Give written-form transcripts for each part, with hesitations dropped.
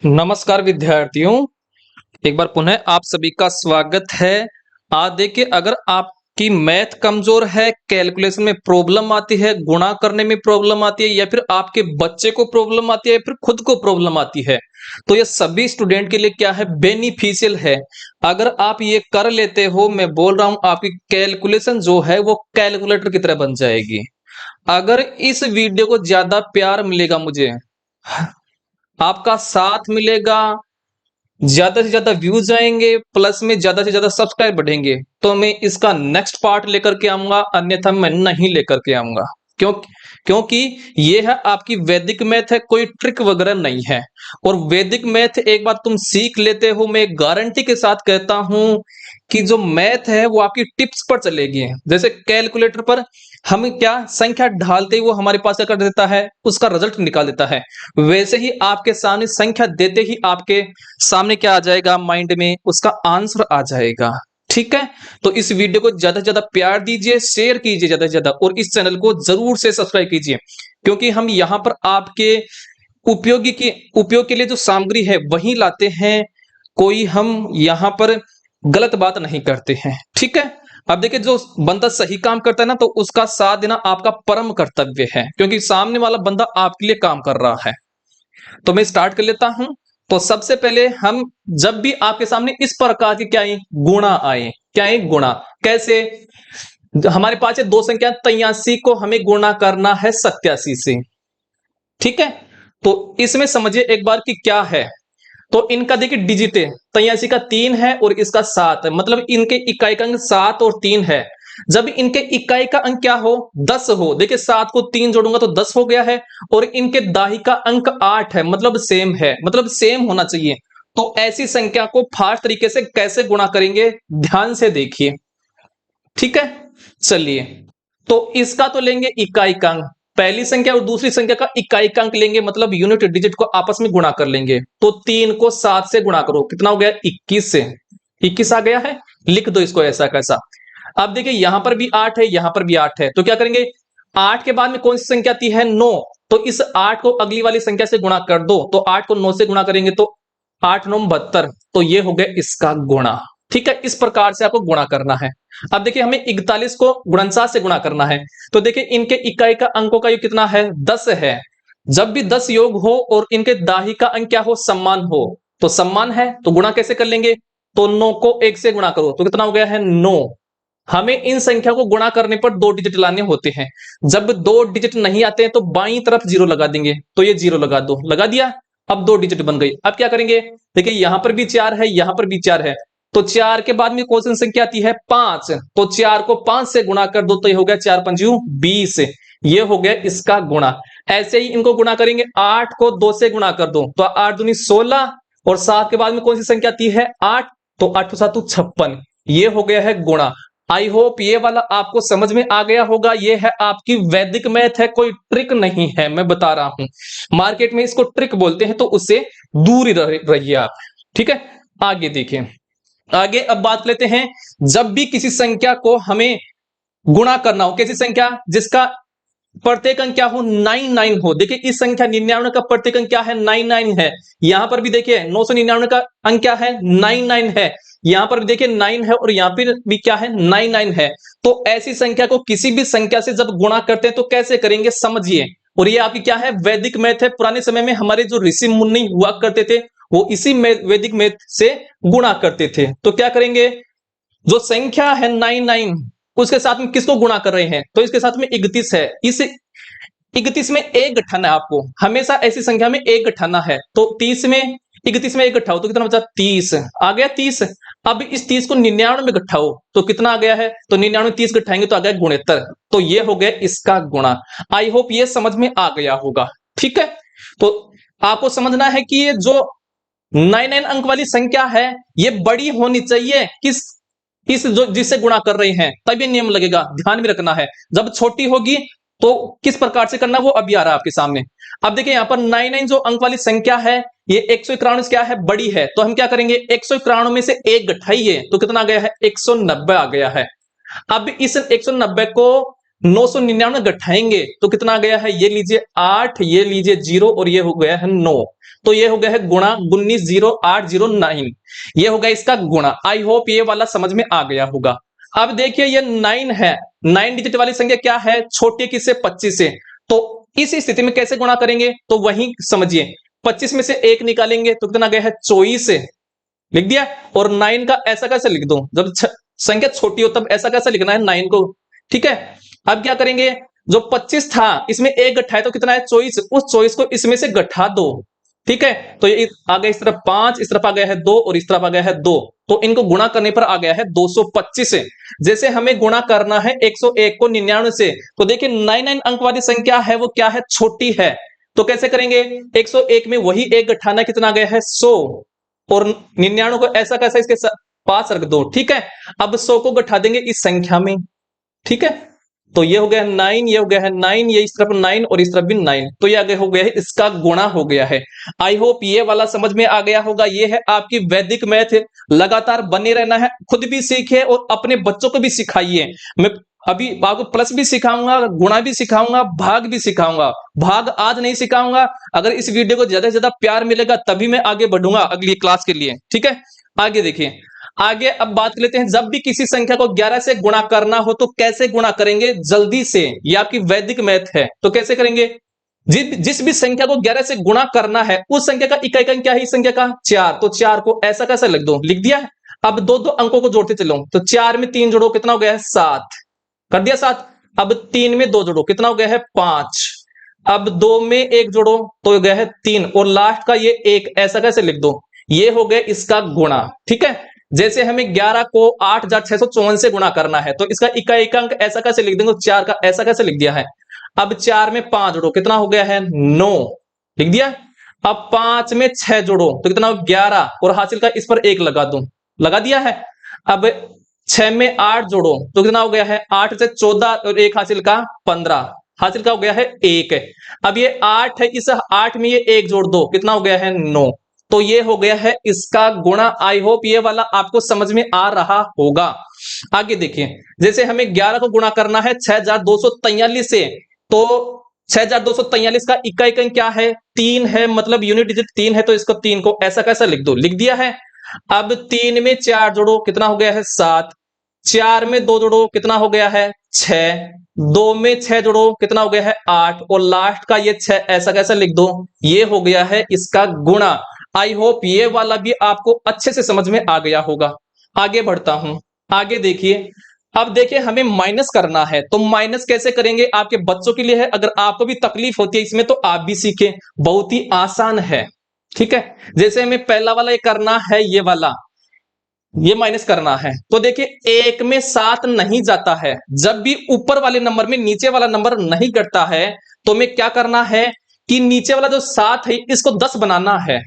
नमस्कार विद्यार्थियों, एक बार पुनः आप सभी का स्वागत है। आज देखिए, अगर आपकी मैथ कमजोर है, कैलकुलेशन में प्रॉब्लम आती है, गुणा करने में प्रॉब्लम आती है, या फिर आपके बच्चे को प्रॉब्लम आती है, या फिर खुद को प्रॉब्लम आती है, तो ये सभी स्टूडेंट के लिए क्या है, बेनिफिशियल है। अगर आप ये कर लेते हो, मैं बोल रहा हूं, आपकी कैलकुलेशन जो है वो कैलकुलेटर की तरह बन जाएगी। अगर इस वीडियो को ज्यादा प्यार मिलेगा, मुझे आपका साथ मिलेगा, ज्यादा से ज्यादा व्यूज आएंगे, प्लस में ज्यादा से ज्यादा सब्सक्राइब बढ़ेंगे, तो मैं इसका नेक्स्ट पार्ट लेकर के आऊंगा, अन्यथा मैं नहीं लेकर के आऊंगा। क्यों? क्योंकि ये है आपकी वैदिक मैथ है, कोई ट्रिक वगैरह नहीं है। और वैदिक मैथ एक बार तुम सीख लेते हो, मैं गारंटी के साथ कहता हूं कि जो मैथ है वो आपकी टिप्स पर चलेगी। जैसे कैलकुलेटर पर हम क्या संख्या ढालते ही वो हमारे पास क्या कर देता है, उसका रिजल्ट निकाल देता है, वैसे ही आपके सामने संख्या देते ही आपके सामने क्या आ जाएगा, माइंड में उसका आंसर आ जाएगा। ठीक है, तो इस वीडियो को ज्यादा से ज्यादा प्यार दीजिए, शेयर कीजिए ज्यादा से ज्यादा, और इस चैनल को जरूर से सब्सक्राइब कीजिए, क्योंकि हम यहाँ पर आपके उपयोग के लिए जो सामग्री है वही लाते हैं। कोई हम यहाँ पर गलत बात नहीं करते हैं। ठीक है, अब देखिए, जो बंदा सही काम करता है ना, तो उसका साथ देना आपका परम कर्तव्य है, क्योंकि सामने वाला बंदा आपके लिए काम कर रहा है। तो मैं स्टार्ट कर लेता हूं। तो सबसे पहले हम, जब भी आपके सामने इस प्रकार के क्या आए, गुणा आए, क्या है गुणा, कैसे, हमारे पास है दो संख्या 83 को हमें गुणा करना है 87 से। ठीक है, तो इसमें समझिए एक बार कि क्या है। तो इनका देखिए डिजिट है, 83 का 3 है और इसका 7 है, मतलब इनके इकाई का अंक 7 और 3 है। जब इनके इकाई का अंक क्या हो, 10 हो, देखिए 7 को 3 जोड़ूंगा तो 10 हो गया है, और इनके दाही का अंक 8 है, मतलब सेम है, मतलब सेम होना चाहिए। तो ऐसी संख्या को फास्ट तरीके से कैसे गुणा करेंगे, ध्यान से देखिए। ठीक है, चलिए, तो इसका तो लेंगे इकाई का अंक, पहली संख्या और दूसरी संख्या का इकाई का अंक लेंगे, मतलब यूनिट डिजिट को आपस में गुणा कर लेंगे। तो 3 को 7 से गुणा करो, कितना हो गया, 21 से। 21 आ गया है, लिख दो इसको ऐसा कैसा। अब देखिए, यहां पर भी 8 है, यहां पर भी 8 है, तो क्या करेंगे, 8 के बाद में कौन सी संख्या आती है, 9। तो इस 8 को अगली वाली संख्या से गुणा कर दो, तो 8 को 9 से गुणा करेंगे तो 8 9 72, तो ये हो गया इसका गुणा। ठीक है, इस प्रकार से आपको गुणा करना है। अब देखिए, हमें 41 को गुणनसाथ से गुणा करना है, तो देखिए इनके इकाई का अंकों का योग कितना है, 10 है। जब भी 10 योग हो और इनके दाही का अंक क्या हो, सम्मान हो, तो सम्मान है, तो गुणा कैसे कर लेंगे, तो 9 को 1 से गुणा करो, तो कितना हो गया है, 9। हमें इन संख्या को गुणा करने पर दो डिजिट लाने होते हैं। जब दो डिजिट नहीं आते हैं तो बाईं तरफ जीरो लगा देंगे, तो ये जीरो लगा दो, लगा दिया। अब दो डिजिट बन गई। अब क्या करेंगे, देखिए यहां पर भी 4 है, यहां पर भी 4 है, तो 4 के बाद में कौन सी संख्या आती है, 5। तो 4 को 5 से गुणा कर दो, तो ये हो गया 4 पंजू 20, ये हो गया इसका गुणा। ऐसे ही इनको गुणा करेंगे, 8 को 2 से गुणा कर दो, तो 8 दूनी 16, और 7 के बाद में कौन सी संख्या आती है, 8, तो 8 7 56, ये हो गया है गुणा। आई होप ये वाला आपको समझ में आ गया होगा। ये है आपकी वैदिक मैथ है, कोई ट्रिक नहीं है, मैं बता रहा हूं। मार्केट में इसको ट्रिक बोलते हैं, तो उससे दूर ही रहिए आप। ठीक है, आगे देखिए, आगे अब बात लेते हैं। जब भी किसी संख्या को हमें गुणा करना हो, किसी संख्या जिसका प्रत्येक अंक क्या हो, 99 हो, देखिए इस संख्या 99 का प्रत्येक अंक क्या है, 99 है। यहां पर भी देखिए 999 का अंक क्या है, 99 है। यहां पर भी देखिए 9 है, और यहां पर भी क्या है, 99 है। तो ऐसी संख्या को किसी भी संख्या से जब गुणा करते हैं तो कैसे करेंगे, समझिए। और ये आपकी क्या है, वैदिक मैथ है। पुराने समय में हमारे जो ऋषि मुनि हुआ करते थे, वो इसी वैदिक मैथ से गुणा करते थे। तो क्या करेंगे, जो संख्या है 99, उसके साथ में किसको गुणा कर रहे हैं, तो इसके साथ में 31 है। इस 31 में एक गठाना है, आपको हमेशा ऐसी संख्या में एक गठाना है। तो 30 में 31 में एक गठाओ, तो कितना बचा, 30 आ गया, 30। अब इस 30 को 99 में गठाओ, तो कितना आ गया है, तो 99 30 गठाएंगे तो आ गया गुणेतर, तो ये हो गया इसका गुणा। आई होप ये समझ में आ गया होगा। ठीक है, तो आपको समझना है कि ये जो 99 अंक वाली संख्या है, ये बड़ी होनी चाहिए किस, इस जो जिससे गुणा कर रहे हैं, तभी नियम लगेगा, ध्यान में रखना है। जब छोटी होगी तो किस प्रकार से करना, वो अभी आ रहा है आपके सामने। अब देखिए यहां पर 99 जो अंक वाली संख्या है, ये 191 क्या है, बड़ी है, तो हम क्या करेंगे, 191 में से एक घटाइए, तो कितना आ गया है, 190 आ गया है। अब इस 190 को 999 घटाएंगे तो कितना आ गया है, ये लीजिए 8, ये लीजिए 0 और ये हो गया है 9। तो ये हो गया है गुणा 190809, ये हो गया इसका गुणा। आई होप ये वाला समझ में आ गया होगा। अब देखिए ये 9 है, 9 डिजिट वाली संख्या क्या है, छोटी है किससे, 25 से। तो इस स्थिति में कैसे गुणा करेंगे, तो वही समझिए, 25 में से 1 निकालेंगे तो कितना गया है 24, लिख दिया। और 9 का ऐसा कैसे लिख दो, जब संख्या छोटी हो तब ऐसा कैसे लिखना है 9 को, ठीक है। अब क्या करेंगे, जो 25 था इसमें 1 घटाए तो कितना है 24, उस 24 को इसमें से घटा दो, ठीक है। तो ये आ गया इस तरफ 5, इस तरफ आ गया है 2 और इस तरफ आ गया है 2, तो इनको गुणा करने पर आ गया है 225 से। जैसे हमें गुणा करना है 101 को 99 से, तो देखिए 99 अंक वाली संख्या है वो क्या है, छोटी है। तो कैसे करेंगे, 101 में वही 1 घटाना, कितना गया है 100, और 99 को ऐसा कैसा इसके पास रख दो, ठीक है। अब 100 को घटा देंगे इस संख्या में, ठीक है। तो ये हो गया 9, ये हो गया है 9, ये इस तरफ 9 और इस तरफ भी 9, तो ये आगे हो गया है, इसका गुणा हो गया है। आई होप ये वाला समझ में आ गया होगा। ये है आपकी वैदिक मैथ, लगातार बने रहना है, खुद भी सीखे और अपने बच्चों को भी सिखाइए। मैं अभी आपको प्लस भी सिखाऊंगा, गुणा भी सिखाऊंगा, भाग भी सिखाऊंगा। भाग आज नहीं सिखाऊंगा, अगर इस वीडियो को ज्यादा से ज्यादा प्यार मिलेगा तभी मैं आगे बढ़ूंगा अगली क्लास के लिए, ठीक है। आगे देखिए, आगे अब बात कर लेते हैं, जब भी किसी संख्या को 11 से गुणा करना हो तो कैसे गुणा करेंगे जल्दी से, ये आपकी वैदिक मैथ है। तो कैसे करेंगे, जिस भी संख्या को 11 से गुणा करना है उस संख्या का इकाई अंक क्या है, इस संख्या का 4, तो 4 को ऐसा कैसा लिख दो, लिख दिया है। अब दो दो अंकों को जोड़ते चलो, तो 4 में 3 जोड़ो कितना हो गया है 7, कर दिया 7। अब 3 में 2 जोड़ो कितना हो गया है 5, अब 2 में 1 जोड़ो तो हो गया है 3, और लास्ट का ये 1, ऐसा कैसे लिख दो, ये हो गया इसका गुणा, ठीक है। जैसे हमें 11 को 8654 से गुणा करना है तो इसका इकाई अंक ऐसा कैसे लिख देंगे, 4 का ऐसा कैसे लिख दिया है। अब 4 में 5 जोड़ो कितना हो गया है 9, लिख दिया। अब 5 में 6 जोड़ो तो कितना हो 11, और हासिल का इस पर 1 लगा दूं, लगा दिया है। अब 6 में 8 जोड़ो तो कितना हो गया है 8 से 14 और 1 हासिल का 15, हासिल का हो गया है 1। अब ये 8 है, इस 8 में ये 1 जोड़ दो कितना हो गया है 9, तो ये हो गया है इसका गुणा। आई होप ये वाला आपको समझ में आ रहा होगा। आगे देखिए, जैसे हमें 11 को गुणा करना है 6243 से, तो 6243 का इकाई अंक क्या है 3 है, मतलब यूनिट डिजिट 3 है, तो इसको 3 को ऐसा कैसा लिख दो, लिख दिया है। अब 3 में 4 जोड़ो कितना हो गया है 7, 4 में 2 जोड़ो कितना हो गया है 6, 2 में 6 जोड़ो कितना हो गया है 8, और लास्ट का ये 6 ऐसा कैसा लिख दो, ये हो गया है इसका गुणा। आई होप ये वाला भी आपको अच्छे से समझ में आ गया होगा। आगे बढ़ता हूं, आगे देखिए, अब देखिए हमें माइनस करना है, तो माइनस कैसे करेंगे आपके बच्चों के लिए है, अगर आपको भी तकलीफ होती है इसमें तो आप भी सीखें, बहुत ही आसान है, ठीक है। जैसे हमें पहला वाला ये करना है, ये वाला ये माइनस करना है, तो देखिए 1 में 7 नहीं जाता है, जब भी ऊपर वाले नंबर में नीचे वाला नंबर नहीं घटता है तो हमें क्या करना है कि नीचे वाला जो 7 है इसको 10 बनाना है।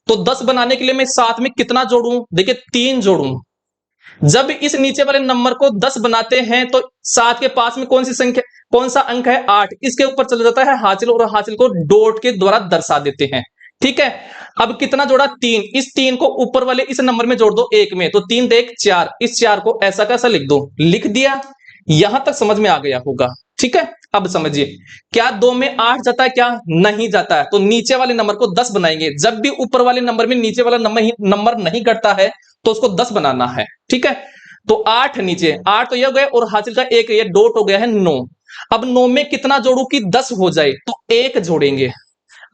तो 10 बनाने के लिए मैं 7 में कितना जोड़ूं, देखिए 3 जोड़ूं। जब इस नीचे वाले नंबर को 10 बनाते हैं तो 7 के पास में कौन सी संख्या, कौन सा अंक है 8, इसके ऊपर चला जाता है हासिल, और हासिल को डॉट के द्वारा दर्शा देते हैं, ठीक है। अब कितना जोड़ा 3, इस 3 को ऊपर वाले इस नंबर में जोड़ दो 1 में, तो 3 देख 4, इस 4 को ऐसा कैसा लिख दो, लिख दिया। यहां तक समझ में आ गया होगा, ठीक है। अब समझिए, क्या 2 में 8 जाता है, क्या नहीं जाता है, तो नीचे वाले नंबर को 10 बनाएंगे, जब भी ऊपर वाले नंबर में नीचे वाला नंबर नहीं घटता है तो उसको 10 बनाना है, ठीक है। तो 8 नीचे 8 तो ये हो गया, और हासिल का 1 ये डॉट हो गया है 9। अब 9 में कितना जोड़ू कि 10 हो जाए, तो 1 जोड़ेंगे।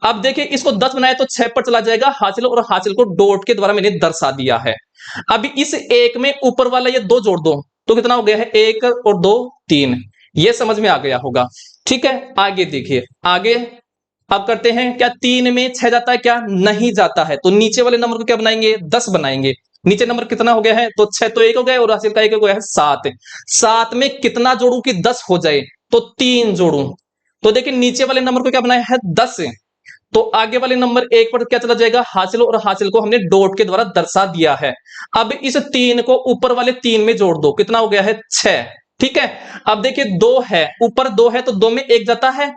अब देखिए इसको 10 बनाए तो 6 पर चला जाएगा हासिल, और हासिल को डॉट के द्वारा मैंने दर्शा दिया है। अब इस 1 में ऊपर वाला ये 2 जोड़ दो तो कितना हो गया है 1 और 2 3, ये समझ में आ गया होगा, ठीक है। आगे देखिए, आगे अब करते हैं, क्या 3 में 6 जाता है, क्या नहीं जाता है, तो नीचे वाले नंबर को क्या बनाएंगे 10 बनाएंगे। नीचे नंबर कितना हो गया है, तो 6 तो 1 हो गया, और हासिल का 1 हो गया है 7। 7 में कितना जोड़ू कि 10 हो जाए, तो 3 जोड़ू। तो देखिए नीचे वाले नंबर को क्या बनाया है 10, तो आगे वाले नंबर 1 पर क्या चला जाएगा हासिल, और हासिल को हमने डॉट के द्वारा दर्शा दिया है। अब इस 3 को ऊपर वाले 3 में जोड़ दो कितना हो गया है 6, ठीक है। अब देखिए 2 है, ऊपर 2 है तो 2 में 1 जाता है,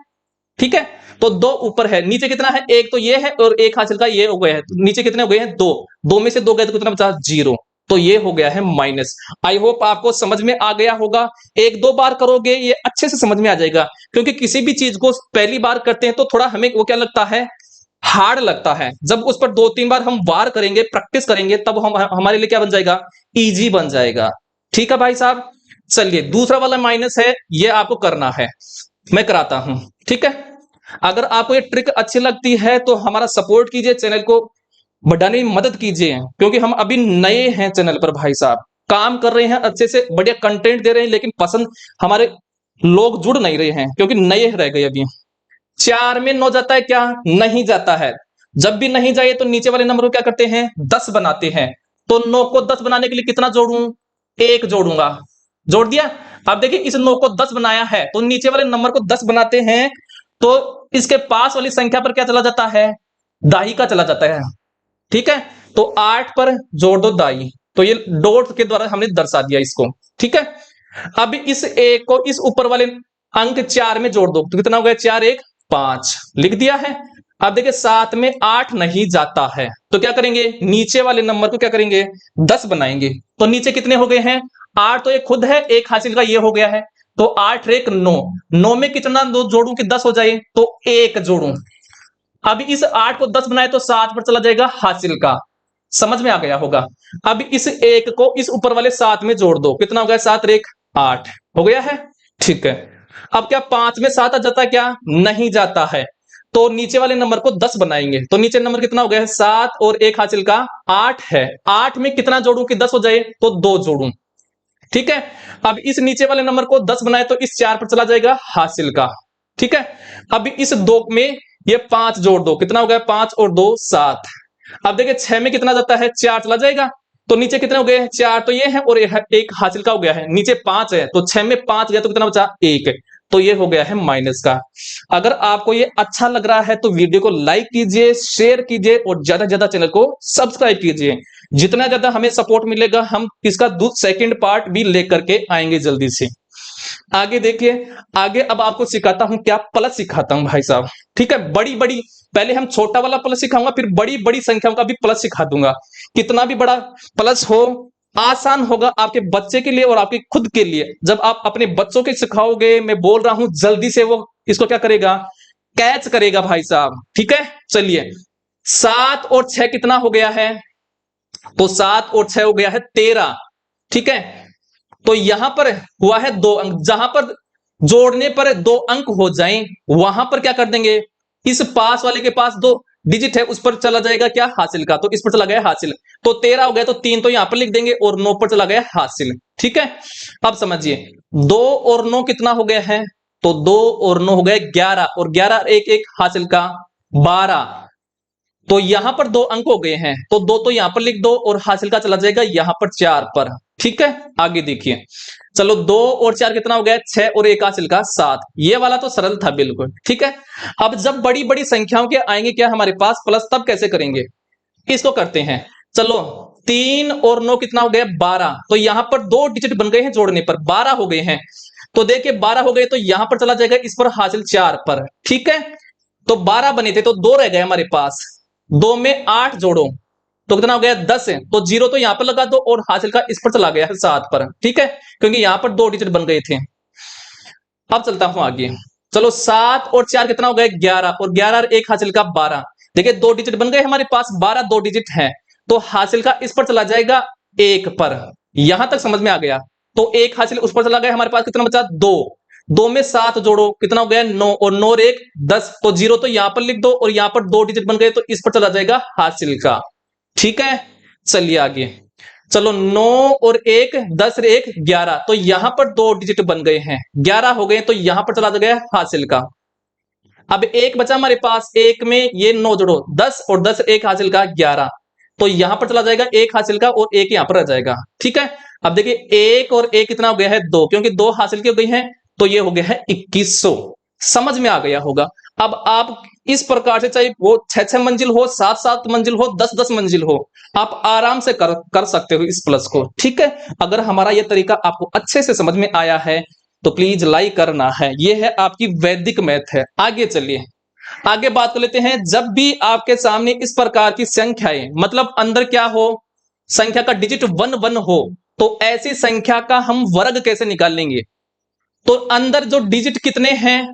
ठीक है। तो 2 ऊपर है, नीचे कितना है 1, तो ये है, और 1 हासिल का ये हो गया है, तो नीचे कितने हो गए हैं 2, 2 में से 2 गए तो कितना बचा 0, तो ये हो गया है माइनस। आई होप आपको समझ में आ गया होगा। एक दो बार करोगे ये अच्छे से समझ में आ जाएगा, क्योंकि किसी भी चीज को पहली बार करते हैं तो थोड़ा हमें वो क्या लगता है, हार्ड लगता है। जब उस पर दो तीन बार हम वार करेंगे, प्रैक्टिस करेंगे, तब हम हमारे लिए क्या बन जाएगा, इजी बन जाएगा। ठीक है भाई साहब। चलिए दूसरा वाला माइनस है, ये आपको करना है, मैं कराता हूं। ठीक है, अगर आपको ये ट्रिक अच्छी लगती है तो हमारा सपोर्ट कीजिए, चैनल को बढ़ाने में मदद कीजिए, क्योंकि हम अभी नए हैं चैनल पर भाई साहब, काम कर रहे हैं अच्छे से, बढ़िया कंटेंट दे रहे हैं, लेकिन पसंद हमारे लोग जुड़ नहीं रहे हैं, क्योंकि नए रह गए अभी। 4 में 9 जाता है क्या, नहीं जाता है। जब भी नहीं जाए तो नीचे वाले नंबर को क्या करते हैं, 10 बनाते हैं। तो 9 को 10 बनाने के लिए कितना जोड़ूं, 1 जोड़ूंगा। जोड़ दिया। अब देखिए इस 9 को 10 बनाया है, तो नीचे वाले नंबर को 10 बनाते हैं, तो इसके पास वाली संख्या पर क्या चला जाता है, दाही का चला जाता है। ठीक है, तो 8 पर जोड़ दो दाई, तो ये डॉट के द्वारा हमने दर्शा दिया इसको। ठीक है, अब इस एक को इस ऊपर वाले अंक 4 में जोड़ दो, तो कितना हो गया, 4 1 5 लिख दिया है। अब देखिए 7 में 8 नहीं जाता है, तो क्या करेंगे, नीचे वाले नंबर को क्या करेंगे, 10 बनाएंगे। तो नीचे कितने हो गए हैं, 8 तो ये खुद है, एक हासिल का ये हो गया है, तो 8 1 9, 9 में कितना दो जोड़ू कि 10 हो जाए, तो 1 जोड़ू। अब इस 8 को 10 बनाए तो 7 पर चला जाएगा हासिल का। समझ में आ गया होगा। अब इस 1 को इस ऊपर वाले 7 में जोड़ दो, कितना हो गया, 7 1 8 हो गया है। ठीक है, अब क्या 5 में 7 आ जाता है क्या, नहीं जाता है। तो नीचे वाले नंबर को 10 बनाएंगे, तो नीचे नंबर कितना हो गया है, 7 और 1 हासिल का 8 है। 8 में कितना जोड़ू कि 10 हो जाए, तो 2 जोड़ू। ठीक है, अब इस नीचे वाले नंबर को 10 बनाए तो इस 4 पर चला जाएगा हासिल का। ठीक है, अब इस 2 में ये 5 जोड़ दो, कितना हो गया, 5 और 2 7। अब देखिए 6 में कितना जाता है, 4 चला जाएगा, तो नीचे कितने हो गए, 4 तो ये है और एक हासिल का हो गया है, नीचे 5 है, तो 6 में 5 गया तो कितना बचा, 1। तो ये हो गया है माइनस का। अगर आपको ये अच्छा लग रहा है तो वीडियो को लाइक कीजिए, शेयर कीजिए और ज्यादा से ज्यादा चैनल को सब्सक्राइब कीजिए। जितना ज्यादा हमें सपोर्ट मिलेगा, हम इसका सेकंड पार्ट भी लेकर के आएंगे जल्दी से। आगे देखिए, आगे अब आपको सिखाता हूं क्या, प्लस सिखाता हूं भाई साहब। ठीक है, बड़ी बड़ी, पहले हम छोटा वाला प्लस सिखाऊंगा, फिर बड़ी बड़ी संख्याओं का भी प्लस सिखा दूंगा। कितना भी बड़ा प्लस हो, आसान होगा आपके बच्चे के लिए और आपके खुद के लिए। जब आप अपने बच्चों के सिखाओगे, मैं बोल रहा हूं जल्दी से वो इसको क्या करेगा, कैच करेगा भाई साहब। ठीक है, चलिए 7 और 6 कितना हो गया है, तो 7 और 6 हो गया है 13। ठीक है, तो यहां पर हुआ है 2 अंक, जहां पर जोड़ने पर 2 अंक हो जाएं, वहां पर क्या कर देंगे, इस पास वाले के पास 2 डिजिट है, उस पर चला जाएगा क्या, हासिल का, तो इस पर चला गया हासिल। तो 13 हो गया, तो 3 तो यहां पर लिख देंगे और 9 पर चला गया हासिल। ठीक है, अब समझिए 2 और 9 कितना हो गया है, तो 2 और 9 हो गए 11, और 11 एक एक हासिल का 12। तो यहां पर 2 अंक हो गए हैं, तो 2 तो यहां पर लिख दो और हासिल का चला जाएगा यहां पर 4 पर। ठीक है, आगे देखिए, चलो 2 और 4 कितना हो गया, 6 और 1 हासिल का 7। ये वाला तो सरल था बिल्कुल। ठीक है, अब जब बड़ी बड़ी संख्याओं के आएंगे क्या हमारे पास प्लस, तब कैसे करेंगे, इसको करते हैं। चलो 3 और 9 कितना हो गया, 12। तो यहां पर 2 डिजिट बन गए हैं, जोड़ने पर 12 हो गए हैं। तो देखिए 12 हो गए, तो यहां पर चला जाएगा इस पर हासिल 4 पर। ठीक है, तो 12 बने थे तो 2 रह गए हमारे पास, 2 में 8 जोड़ो, तो कितना हो गया, 10 है। तो 0 तो यहां पर लगा दो और हासिल का इस पर चला गया है 7 पर। ठीक है, क्योंकि यहां पर 2 डिजिट बन गए थे। अब चलता हूं आगे। चलो 7 और 4 कितना हो गया, 11, और 11 और 1 हासिल का 12। देखिए 2 डिजिट बन गए हमारे पास, 12 2 डिजिट है, तो हासिल का इस पर चला जाएगा 1 पर। यहां तक समझ में आ गया। तो 1 हासिल उस पर चला गया, हमारे पास कितना बचा, 2। 2 में 7 जोड़ो, कितना हो गया, 9, और 9 और 1 10। तो 0 तो यहां पर लिख दो और यहां पर 2 डिजिट बन गए, तो इस पर चला जाएगा हासिल का। ठीक है, चलिए आगे। चलो 9 और 1 10 और 1 11, तो यहां पर 2 डिजिट बन गए हैं, 11 हो गए, तो यहां पर चला गया हासिल का। अब एक बचा हमारे पास, एक में ये 9 जोड़ो, 10 और 10 1 हासिल का 11। तो यहां पर चला जाएगा 1 हासिल का और 1 यहां पर रह जाएगा। ठीक है, अब देखिए 1 और 1 कितना हो गया है, 2, क्योंकि 2 हासिल की हो गई है, तो ये हो गया है 2100। समझ में आ गया होगा। अब आप इस प्रकार से, चाहे वो 6 मंजिल हो, 7 मंजिल हो, 10 मंजिल हो, आप आराम से कर सकते हो इस प्लस को। ठीक है, अगर हमारा यह तरीका आपको अच्छे से समझ में आया है तो प्लीज लाइक करना है। यह है आपकी वैदिक मैथ है। आगे चलिए, आगे बात कर लेते हैं। जब भी आपके सामने इस प्रकार की संख्याएं, मतलब अंदर क्या हो, संख्या का डिजिट 1 हो, तो ऐसी संख्या का हम वर्ग कैसे निकाल लेंगे? तो अंदर जो डिजिट कितने हैं?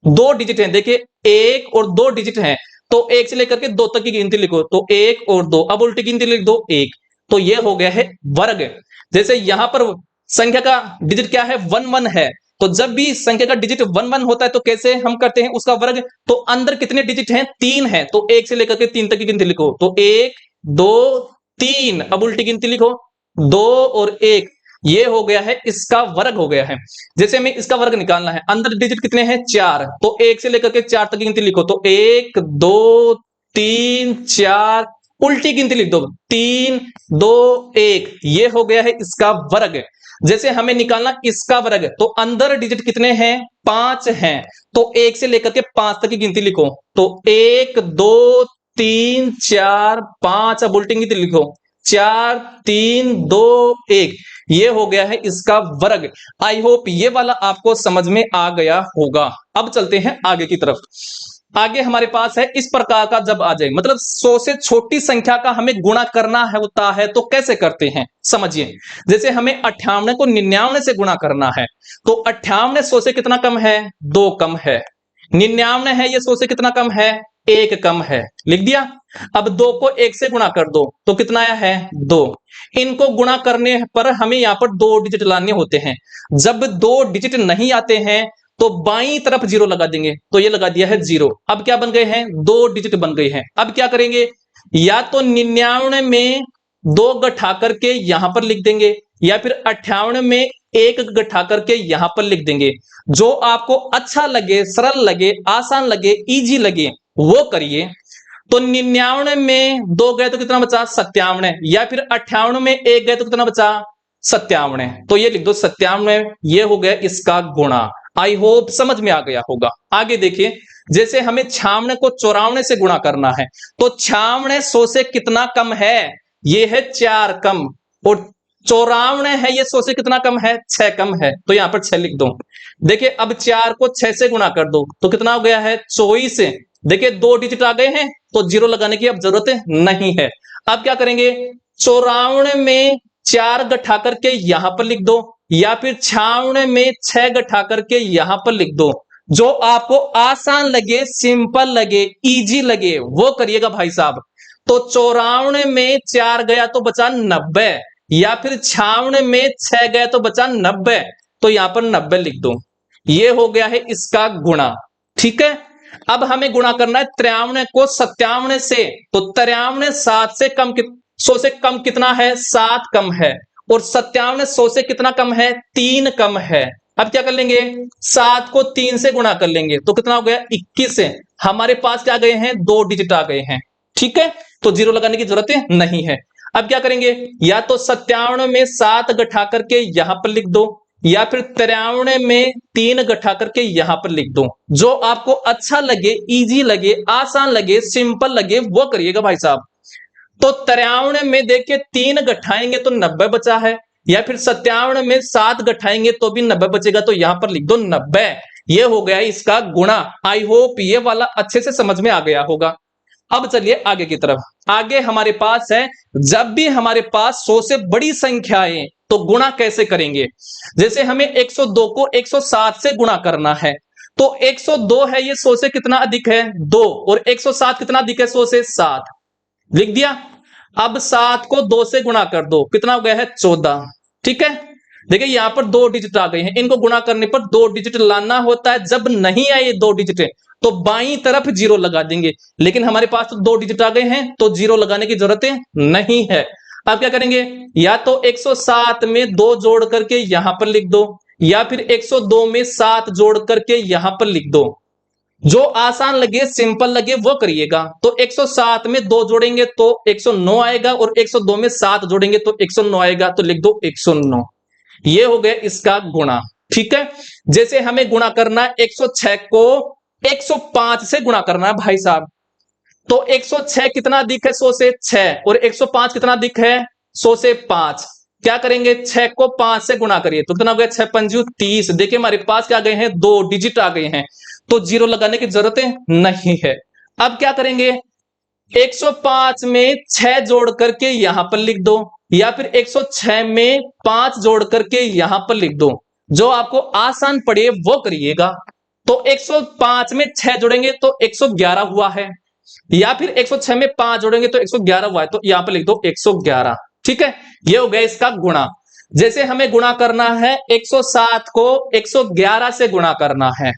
2 डिजिट हैं। देखिए 1 और 2 डिजिट हैं, तो 1 से लेकर के 2 तक की गिनती लिखो, तो 1 और 2। अब उल्टी गिनती लिख दो 1। तो ये हो गया है वर्ग। जैसे यहां पर संख्या का डिजिट क्या है? 1 है। तो जब भी संख्या का डिजिट 1 होता है तो कैसे हम करते हैं उसका वर्ग? तो अंदर कितने डिजिट हैं? 3 है, तो 1 से लेकर के 3 तक की गिनती लिखो, तो 1 2 3। अब उल्टी गिनती लिखो, 2 और 1। ये हो गया है, इसका वर्ग हो गया है। जैसे हमें इसका वर्ग निकालना है, अंदर डिजिट कितने हैं? 4, तो 1 से लेकर के 4 तक की गिनती लिखो, तो 1 2 3 4। उल्टी गिनती लिख दो, 3 2 1। ये हो गया है इसका वर्ग। जैसे हमें निकालना इसका वर्ग, तो अंदर डिजिट कितने हैं? 5 हैं, तो 1 से लेकर के 5 तक की गिनती लिखो, तो 1 2 3 4 5। अब उल्टी गिनती लिखो, 4 3 2 1। ये हो गया है इसका वर्ग। आई होप ये वाला आपको समझ में आ गया होगा। अब चलते हैं आगे की तरफ। आगे हमारे पास है इस प्रकार का जब आ जाए, मतलब 100 से छोटी संख्या का हमें गुणा करना है होता है, तो कैसे करते हैं समझिए। जैसे हमें 98 को 99 से गुणा करना है, तो 98 100 से कितना कम है? 2 कम है। 99 है, ये 100 से कितना कम है? 1 कम है। लिख दिया। अब 2 को 1 से गुणा कर दो, तो कितना आया है? 2। इनको गुणा करने पर हमें यहां पर 2 डिजिट लाने होते हैं। जब 2 डिजिट नहीं आते हैं तो बाईं तरफ 0 लगा देंगे, तो ये लगा दिया है 0। अब क्या बन गए हैं? 2 डिजिट बन गए हैं। अब क्या करेंगे? या तो 99 में 2 गठा करके यहां पर लिख देंगे, या फिर 98 में 1 गठा करके यहां पर लिख देंगे। जो आपको अच्छा लगे, सरल लगे, आसान लगे, इजी लगे, वो करिए। तो 99 में 2 गए तो कितना बचा? 97। या फिर 98 में 1 गए तो कितना बचा? 97। तो ये लिख दो 97। ये हो गया इसका गुणा। आई होप समझ में आ गया होगा। आगे देखिए, जैसे हमें 96 को 94 से गुणा करना है, तो 96 100 से कितना कम है? ये है 4 कम। और 94 है, ये 100 से कितना कम है? 6 कम है, तो यहां पर 6 लिख दो। देखिए अब 4 को 6 से गुणा कर दो, तो कितना हो गया है? 24। देखिए 2 डिजिट आ गए हैं, तो 0 लगाने की अब जरूरत नहीं है। अब क्या करेंगे? 94 में 4 गठा करके यहां पर लिख दो, या फिर 96 में 6 गठा करके यहां पर लिख दो। जो आपको आसान लगे, सिंपल लगे, इजी लगे, वो करिएगा भाई साहब। तो 94 में 4 गया तो बचा 90, या फिर 96 में 6 गया तो बचा 90, तो यहां पर 90 लिख दो। ये हो गया है इसका गुणा। ठीक है। अब हमें गुणा करना है 93 को 97 से, तो 93 7 से कम 100 से कम कितना है? 7 कम है। और 97 100 से कितना कम है? 3 कम है। अब क्या कर लेंगे? 7 को 3 से गुणा कर लेंगे, तो कितना हो गया? 21। हमारे पास क्या गए हैं? 2 डिजिट आ गए हैं। ठीक है, तो 0 लगाने की जरूरत नहीं है। अब क्या करेंगे? या तो 97 में 7 गठा करके यहां पर लिख दो, या फिर 93 में 3 गठा करके यहां पर लिख दो। जो आपको अच्छा लगे, इजी लगे, आसान लगे, सिंपल लगे, वो करिएगा भाई साहब। तो 93 में देखिए 3 गठाएंगे तो 90 बचा है, या फिर 97 में 7 गठाएंगे तो भी 90 बचेगा, तो यहां पर लिख दो 90। ये हो गया इसका गुणा। आई होप ये वाला अच्छे से समझ में आ गया होगा। अब चलिए आगे की तरफ। आगे हमारे पास है, जब भी हमारे पास 100 से बड़ी संख्याएं, तो गुणा कैसे करेंगे। जैसे हमें 102 को 107 से गुणा करना है, तो 102 है, ये 100 से कितना अधिक है? 2। और 107 कितना अधिक है? 100 से 7। लिख दिया। अब 7 को 2 से गुणा कर दो, कितना हो गया है? 14। ठीक है। देखिए यहां पर 2 डिजिट आ गए हैं, इनको गुणा करने पर 2 डिजिट लाना होता है। जब नहीं आए 2 डिजिट, तो बाईं तरफ 0 लगा देंगे। लेकिन हमारे पास तो 2 डिजिट आ गए हैं, तो 0 लगाने की जरूरत नहीं है। अब क्या करेंगे? या तो 107 में 2 जोड़ करके यहां पर लिख दो, या फिर 102 में 7 जोड़ करके यहां पर लिख दो। जो आसान लगे, सिंपल लगे, वो करिएगा। तो 107 में 2 जोड़ेंगे तो 109 आएगा, और 102 में 7 जोड़ेंगे तो 109 आएगा, तो लिख दो 109। ये हो गया इसका गुणा। ठीक है। जैसे हमें गुणा करना है 106 को 105 से गुणा करना है भाई साहब, तो 106 कितना अधिक है? 100 से 6। और 105 कितना अधिक है? 100 से 5। क्या करेंगे? 6 को 5 से गुणा करिए, तो कितना हो गया? 6 पंजू 30। देखिए हमारे पास क्या गए हैं? 2 डिजिट आ गए हैं, तो 0 लगाने की जरूरत नहीं है। अब क्या करेंगे? 105 में 6 जोड़ करके यहां पर लिख दो, या फिर 106 में 5 जोड़ करके यहां पर लिख दो। जो आपको आसान पड़े वो करिएगा। तो 105 में 6 जोड़ेंगे तो 111 हुआ है, या फिर 106 में 5 जोड़ेंगे तो 111 हुआ है, तो यहां पर लिख दो 111। ठीक है, ये हो गया इसका गुणा। जैसे हमें गुणा करना है 107 को 111 से गुणा करना है,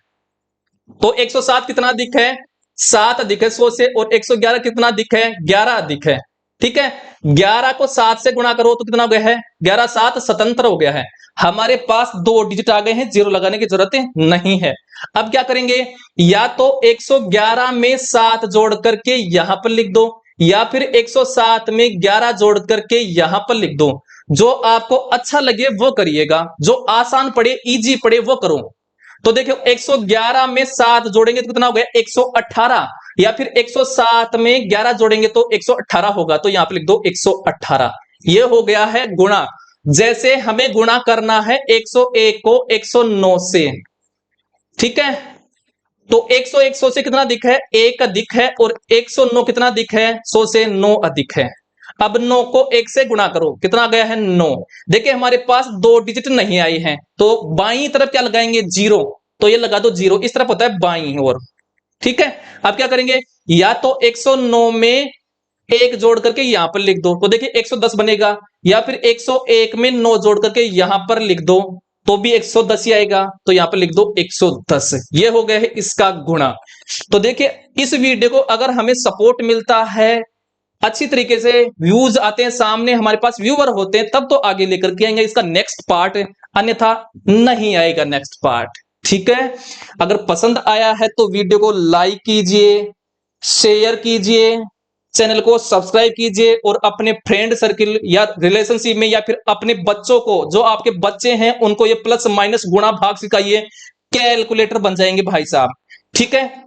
तो 107 कितना अधिक है, 7 अधिक है 100 से, और 111 कितना अधिक है, 11 अधिक है। ठीक है, 11 को 7 से गुणा करो तो कितना हो गया है, 11 7 स्वतंत्र हो गया है। हमारे पास 2 डिजिट आ गए हैं, जीरो लगाने की जरूरत नहीं है। अब क्या करेंगे, या तो 111 में 7 जोड़ करके यहां पर लिख दो, या फिर 107 में 11 जोड़ करके यहां पर लिख दो। जो आपको अच्छा लगे वो करिएगा, जो आसान पड़े इजी पड़े वो करो। तो देखियो 111 में 7 जोड़ेंगे तो कितना हो गया, 118, या फिर 107 में 11 जोड़ेंगे तो 118 होगा, तो यहां पे लिख दो 118। ये हो गया है गुणा। जैसे हमें गुणा करना है 101 को 109 से। ठीक है, तो 101 100 से कितना अधिक है, 1 अधिक है, और 109 कितना अधिक है, 100 से 9 अधिक है। अब 9 को 1 से गुणा करो, कितना गया है, 9। देखिए हमारे पास 2 डिजिट नहीं आई हैं, तो बाईं तरफ क्या लगाएंगे, 0, तो ये लगा दो 0, इस तरफ होता है बाईं ओर। ठीक है, अब क्या करेंगे, या तो 109 में 1 जोड़ करके यहां पर लिख दो, तो देखिए 110 बनेगा, या फिर 101 में 9 जोड़ करके यहां पर लिख दो, तो भी 110 ही आएगा, तो यहां पर लिख दो 110। ये हो गया है इसका गुणा। तो देखिए इस वीडियो को अगर हमें सपोर्ट मिलता है, अच्छी तरीके से व्यूज आते हैं, सामने हमारे पास व्यूअर होते हैं, तब तो आगे लेकर के आएंगे इसका नेक्स्ट पार्ट, अन्यथा नहीं आएगा नेक्स्ट पार्ट। ठीक है, अगर पसंद आया है तो वीडियो को लाइक कीजिए, शेयर कीजिए, चैनल को सब्सक्राइब कीजिए, और अपने फ्रेंड सर्किल या रिलेशनशिप में, या फिर अपने बच्चों को, जो आपके बच्चे हैं उनको ये प्लस माइनस गुणा भाग सिखाइए, कैलकुलेटर बन जाएंगे भाई साहब। ठीक है।